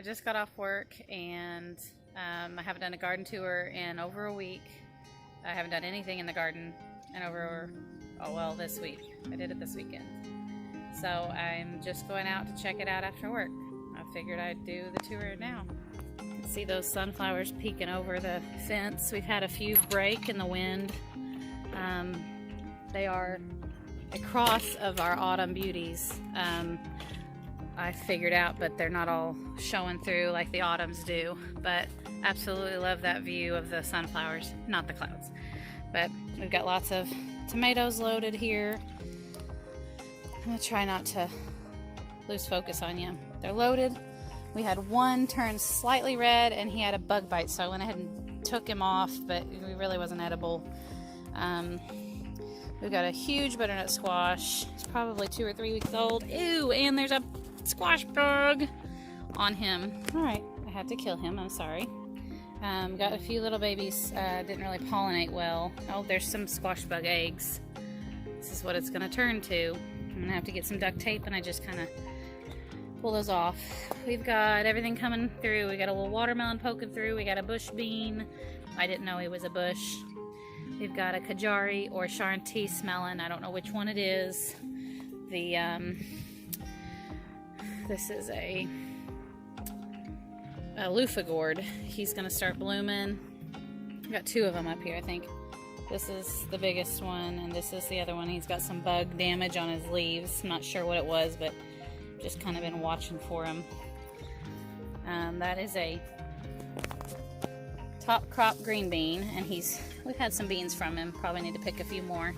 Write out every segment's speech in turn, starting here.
just got off work and I haven't done a garden tour in over a week. I haven't done anything in the garden in over, oh well, this week. I did it this weekend. So I'm just going out to check it out after work. I figured I'd do the tour now. You can see those sunflowers peeking over the fence. We've had a few break in the wind. They are a cross of our autumn beauties. I figured out, but they're not all showing through like the autumns do. But absolutely love that view of the sunflowers, not the clouds. But we've got lots of tomatoes loaded here. I'm gonna try not to lose focus on you. They're loaded. We had one turn slightly red and he had a bug bite, so I went ahead and took him off, but he really wasn't edible. We've got a huge butternut squash. It's probably 2 or 3 weeks old. Ew, and there's a squash bug on him. All right, I had to kill him, I'm sorry. Got a few little babies, didn't really pollinate well. Oh, there's some squash bug eggs. This is what it's gonna turn to. I'm gonna have to get some duct tape and I just kind of pull those off. We've got everything coming through. We got a little watermelon poking through. We got a bush bean. I didn't know he was a bush. We've got a Kajari or Chartreuse melon. I don't know which one it is. This is a loofah gourd. He's gonna start blooming. I've got 2 of them up here, I think. This is the biggest one, and this is the other one. He's got some bug damage on his leaves. I'm not sure what it was, but just kind of been watching for him. That is a top crop green bean, and we've had some beans from him. Probably need to pick a few more.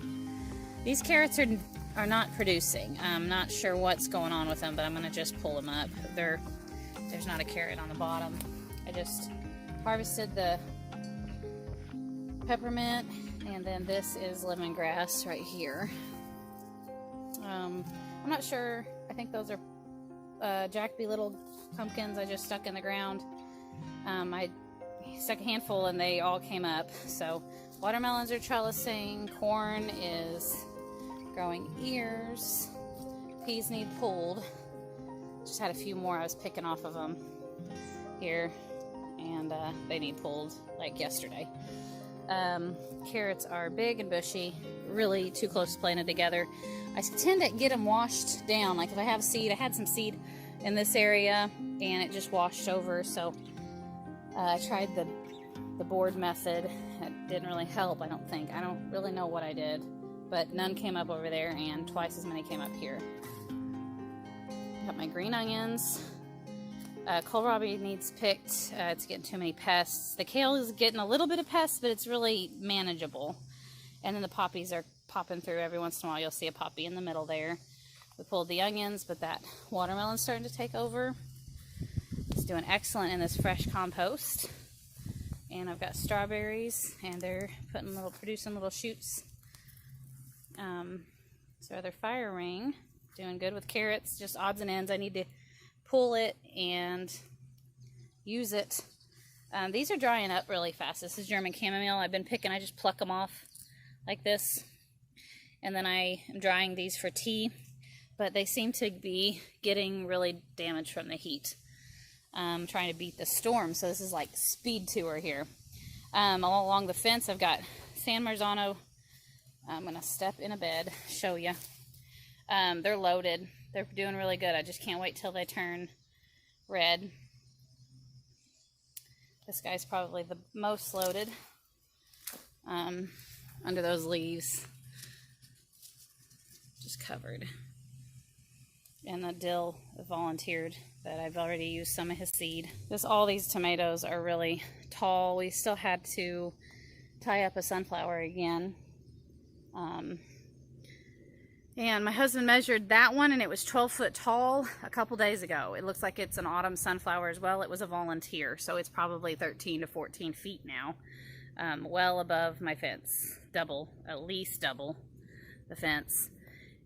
These carrots are not producing. I'm not sure what's going on with them, but I'm gonna just pull them up. There's not a carrot on the bottom. I just harvested the peppermint, and then this is lemongrass right here. I'm not sure. I think those are Jacoby little pumpkins I just stuck in the ground. I stuck a handful and they all came up. So watermelons are trellising, corn is growing ears, peas need pulled. Just had a few more I was picking off of them here, and they need pulled like yesterday. Carrots are big and bushy, really too close planted together. I tend to get them washed down. Like if I have seed, I had some seed in this area and it just washed over, so I tried the board method. It didn't really help, I don't think. I don't really know what I did, but none came up over there and twice as many came up here. Got my green onions. Kohlrabi needs picked. It's getting too many pests. The kale is getting a little bit of pests, but it's really manageable. And then the poppies are popping through. Every once in a while you'll see a poppy in the middle there. We pulled the onions, but that watermelon's starting to take over. It's doing excellent in this fresh compost. And I've got strawberries, and they're producing little shoots. So their fire ring, doing good with carrots, just odds and ends. I need to pull it and use it. These are drying up really fast. This is German chamomile. I've been picking, I just pluck them off like this. And then I am drying these for tea, but they seem to be getting really damaged from the heat. I'm trying to beat the storm, so this is like speed tour here. All along the fence I've got San Marzano. I'm gonna step in a bed, show you. They're loaded. They're doing really good. I just can't wait till they turn red. This guy's probably the most loaded under those leaves. Just covered. And the dill volunteered that I've already used some of his seed. All these tomatoes are really tall. We still had to tie up a sunflower again. And my husband measured that one, and it was 12 foot tall a couple days ago. It looks like it's an autumn sunflower as well. It was a volunteer, so it's probably 13 to 14 feet now. Well above my fence. At least double the fence.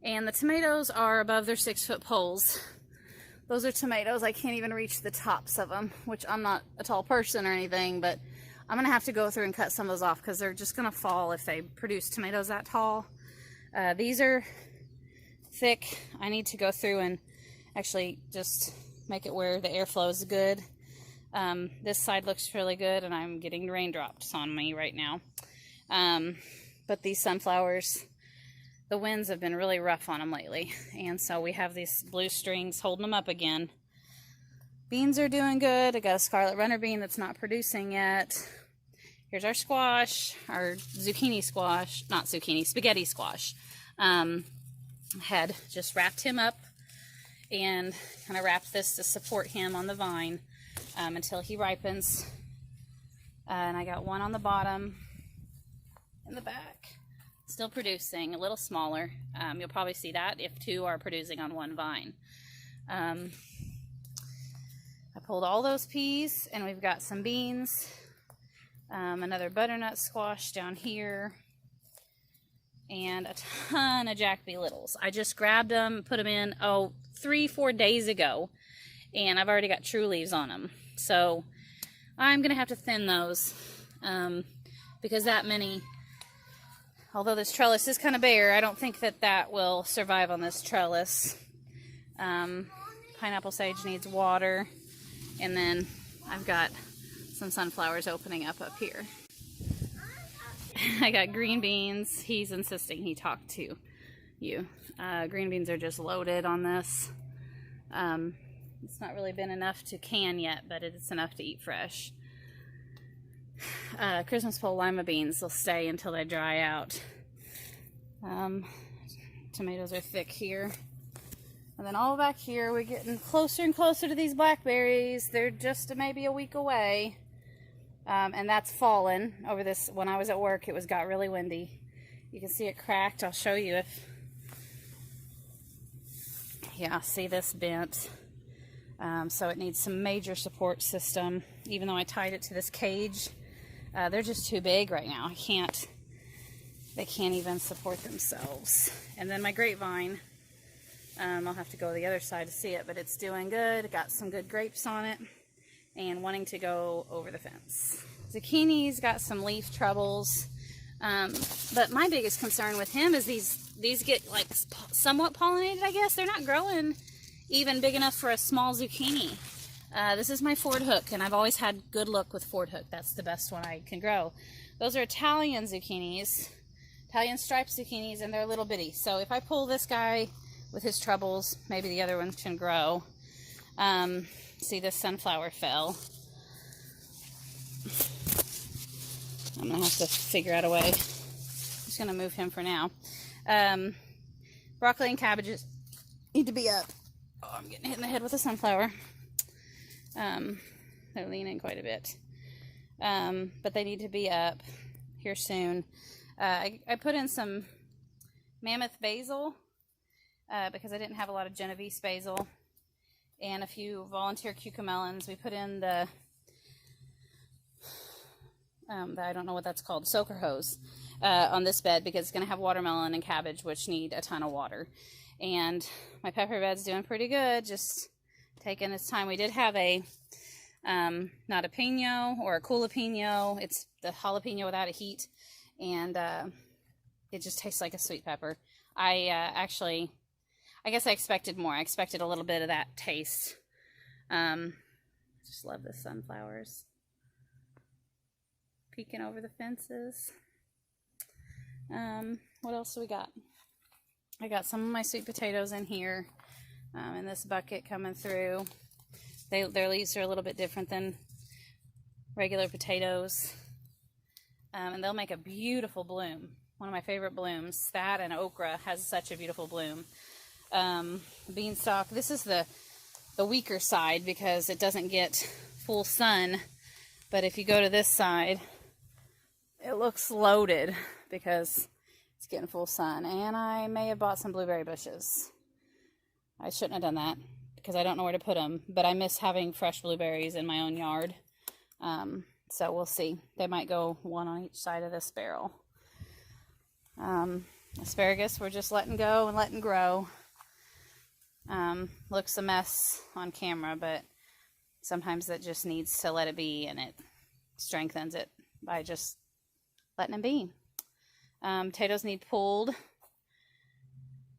And the tomatoes are above their 6 foot poles. Those are tomatoes. I can't even reach the tops of them, which I'm not a tall person or anything, but I'm going to have to go through and cut some of those off because they're just going to fall if they produce tomatoes that tall. These are thick. I need to go through and actually just make it where the airflow is good. This side looks really good, and I'm getting raindrops on me right now. But these sunflowers, the winds have been really rough on them lately, and so we have these blue strings holding them up again. Beans are doing good. I got a scarlet runner bean that's not producing yet. Here's our squash, our zucchini squash, not zucchini, spaghetti squash. Had just wrapped him up and kind of wrapped this to support him on the vine until he ripens. And I got one on the bottom in the back, still producing, a little smaller. You'll probably see that if two are producing on one vine. I pulled all those peas, and we've got some beans, another butternut squash down here, and a ton of Jack B. Littles. I just grabbed them, put them in, 3-4 days ago, and I've already got true leaves on them. So I'm going to have to thin those because that many, although this trellis is kind of bare, I don't think that that will survive on this trellis. Pineapple sage needs water. And then I've got some sunflowers opening up here. I got green beans. He's insisting he talk to you. Green beans are just loaded on this. It's not really been enough to can yet, but it's enough to eat fresh. Christmas pole lima beans will stay until they dry out. Tomatoes are thick here. And then all back here, we're getting closer and closer to these blackberries. They're just maybe a week away. And that's fallen over this. When I was at work, it got really windy. You can see it cracked. I'll show you if... Yeah, see this bent. So it needs some major support system. Even though I tied it to this cage, they're just too big right now. They can't even support themselves. And then my grapevine... I'll have to go to the other side to see it, but it's doing good. Got some good grapes on it and wanting to go over the fence. Zucchini's got some leaf troubles, but my biggest concern with him is these get like somewhat pollinated, I guess. They're not growing even big enough for a small zucchini. This is my Ford hook, and I've always had good luck with Ford hook. That's the best one I can grow. Those are Italian zucchinis, Italian striped zucchinis, and they're little bitty. So if I pull this guy with his troubles, maybe the other ones can grow. See, this sunflower fell. I'm gonna have to figure out a way. I'm just gonna move him for now. Broccoli and cabbages need to be up. Oh, I'm getting hit in the head with a sunflower. They're leaning quite a bit. But they need to be up here soon. I put in some mammoth basil, because I didn't have a lot of Genovese basil, and a few volunteer cucamelons. We put in the I don't know what that's called, soaker hose, on this bed because it's going to have watermelon and cabbage, which need a ton of water. And my pepper bed's doing pretty good, just taking its time. We did have a, not a pino or a jalapeno, it's the jalapeno without a heat, and it just tastes like a sweet pepper. I guess I expected more. I expected a little bit of that taste. Just love the sunflowers. Peeking over the fences. What else do we got? I got some of my sweet potatoes in here, in this bucket coming through. Their leaves are a little bit different than regular potatoes. And they'll make a beautiful bloom. One of my favorite blooms. That and okra has such a beautiful bloom. Beanstalk, this is the weaker side because it doesn't get full sun, but if you go to this side, it looks loaded because it's getting full sun. And I may have bought some blueberry bushes. I shouldn't have done that because I don't know where to put them, but I miss having fresh blueberries in my own yard. So we'll see. They might go one on each side of this barrel. Asparagus, we're just letting go and letting grow. Looks a mess on camera, but sometimes that just needs to let it be, and it strengthens it by just letting them be. Potatoes need pulled.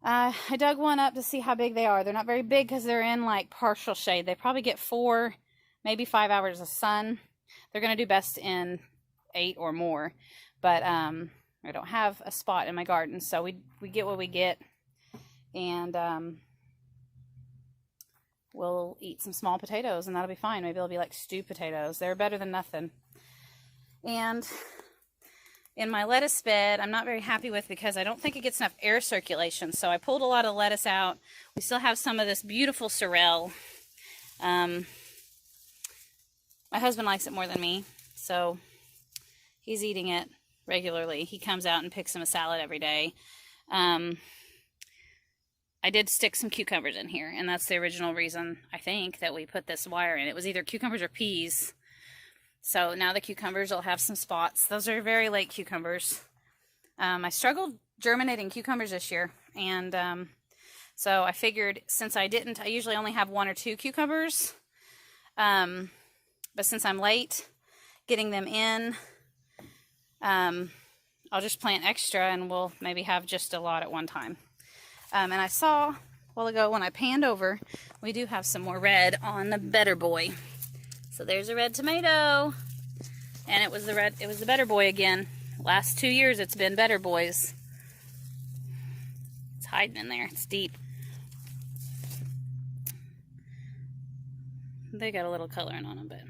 I dug one up to see how big they are. They're not very big because they're in like partial shade. They probably get 4, maybe 5 hours of sun. They're going to do best in 8 or more. But I don't have a spot in my garden, so we get what we get. And we'll eat some small potatoes, and that'll be fine. Maybe it'll be like stewed potatoes. They're better than nothing. And in my lettuce bed, I'm not very happy with because I don't think it gets enough air circulation. So I pulled a lot of lettuce out. We still have some of this beautiful sorrel. My husband likes it more than me, so he's eating it regularly. He comes out and picks him a salad every day. I did stick some cucumbers in here, and that's the original reason, I think, that we put this wire in. It was either cucumbers or peas. So now the cucumbers will have some spots. Those are very late cucumbers. I struggled germinating cucumbers this year, and so I figured since I usually only have 1 or 2 cucumbers, but since I'm late getting them in, I'll just plant extra, and we'll maybe have just a lot at one time. And I saw a while ago when I panned over, we do have some more red on the Better Boy. So there's a red tomato, and it was the Better Boy again. Last 2 years it's been Better Boys. It's hiding in there. It's deep. They got a little coloring on them, but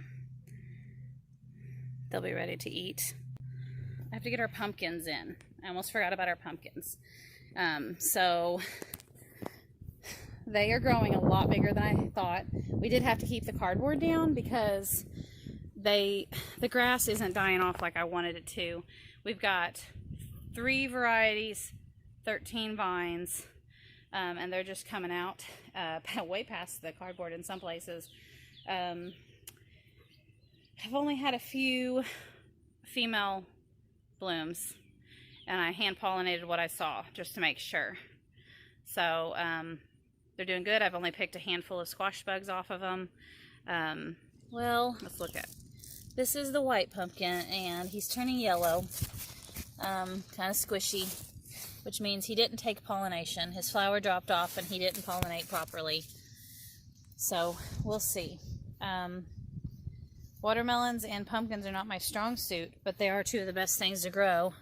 they'll be ready to eat. I have to get our pumpkins in. I almost forgot about our pumpkins. So they are growing a lot bigger than I thought. We did have to keep the cardboard down because the grass isn't dying off like I wanted it to. We've got 3 varieties, 13 vines, and they're just coming out way past the cardboard in some places. I've only had a few female blooms, and I hand pollinated what I saw just to make sure. So they're doing good. I've only picked a handful of squash bugs off of them. Well, let's look at this. Is the white pumpkin, and he's turning yellow, kind of squishy, which means he didn't take pollination. His flower dropped off and he didn't pollinate properly. So we'll see. Watermelons and pumpkins are not my strong suit, but they are 2 of the best things to grow.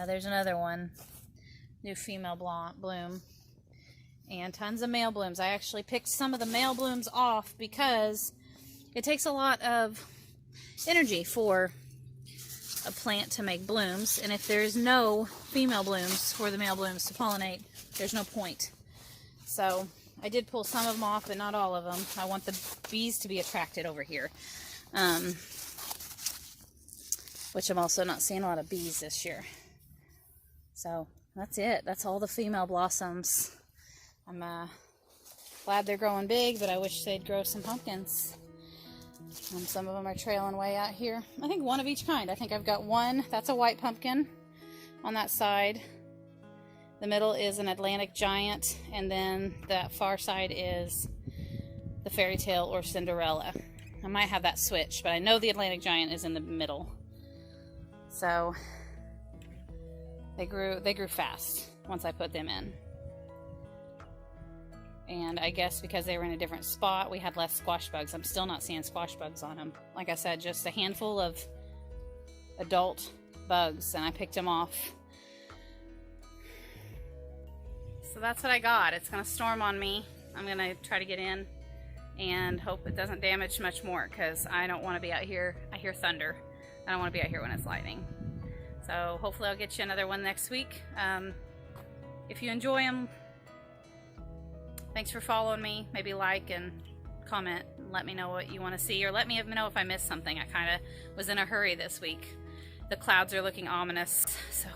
There's another one, new female bloom, and tons of male blooms. I actually picked some of the male blooms off because it takes a lot of energy for a plant to make blooms, and if there's no female blooms for the male blooms to pollinate, there's no point. So I did pull some of them off, but not all of them. I want the bees to be attracted over here, which I'm also not seeing a lot of bees this year. So that's it. That's all the female blossoms. I'm glad they're growing big, but I wish they'd grow some pumpkins. Some of them are trailing way out here. I think 1 of each kind. I think I've got 1. That's a white pumpkin on that side. The middle is an Atlantic Giant, and then that far side is the Fairy Tale or Cinderella. I might have that switch, but I know the Atlantic Giant is in the middle. So they grew fast once I put them in. And I guess because they were in a different spot, we had less squash bugs. I'm still not seeing squash bugs on them. Like I said, just a handful of adult bugs, and I picked them off. So that's what I got. It's gonna storm on me. I'm gonna try to get in and hope it doesn't damage much more, because I don't want to be out here. I hear thunder. I don't want to be out here when it's lightning. So hopefully I'll get you another one next week. If you enjoy them, thanks for following me. Maybe like and comment and let me know what you want to see, or let me know if I missed something. I kind of was in a hurry this week. The clouds are looking ominous, so